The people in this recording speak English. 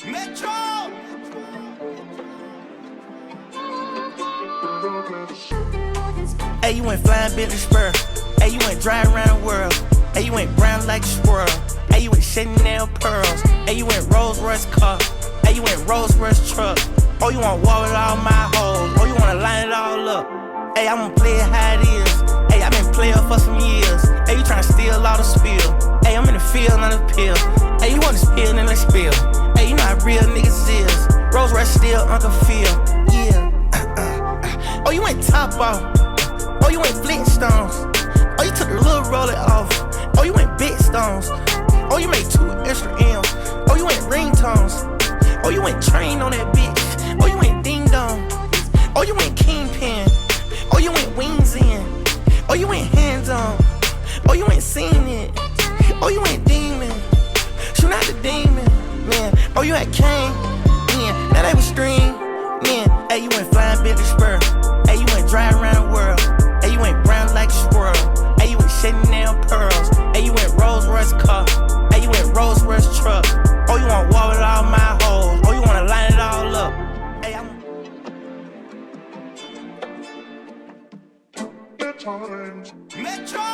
Metro! Hey, you went flying Bentley spur. Hey, you went dry around the world. Hey, you went brown like a squirrel. Hey, you went Chanel pearls. Hey, you went Rolls Royce car. Hey, you went Rolls Royce truck. Oh, you wanna walk with all my hoes. Oh, you wanna line it all up. Hey, I'ma play it how it is. Hey, I been playing for some years. Hey, you tryna steal all the spill. Hey, I'm in the field, not a pill. Hey, you wanna spill, then let's spill. Hey, you know how real niggas is. Rolls Royce still, Uncle Phil. Yeah. Oh, you went top off. Oh, you went Flintstones. Oh, you took the little roller off. Oh, you went big stones. Oh, you made 2 extra M's. Oh, you went ringtones. Oh, you went train on that bitch. Oh, you went ding dong. Oh, you went kingpin. Oh, you went wings in. Oh, you went hands on. Oh, you went seen it. Oh, you went demon. Shoot out the demon, man. Oh, you had Kane, man. Now they was stream, man. Hey, you went flying Bentley spur. Hey, you went dry around the world. Hey, you went brown like a squirrel. Hey, you went Chanel pearls. Hey, you went Rolls Royce car. Hey, you went Rolls Royce truck. Oh, you wanna walk with all my hoes. Oh, you wanna line it all up. Hey, I'm Metro!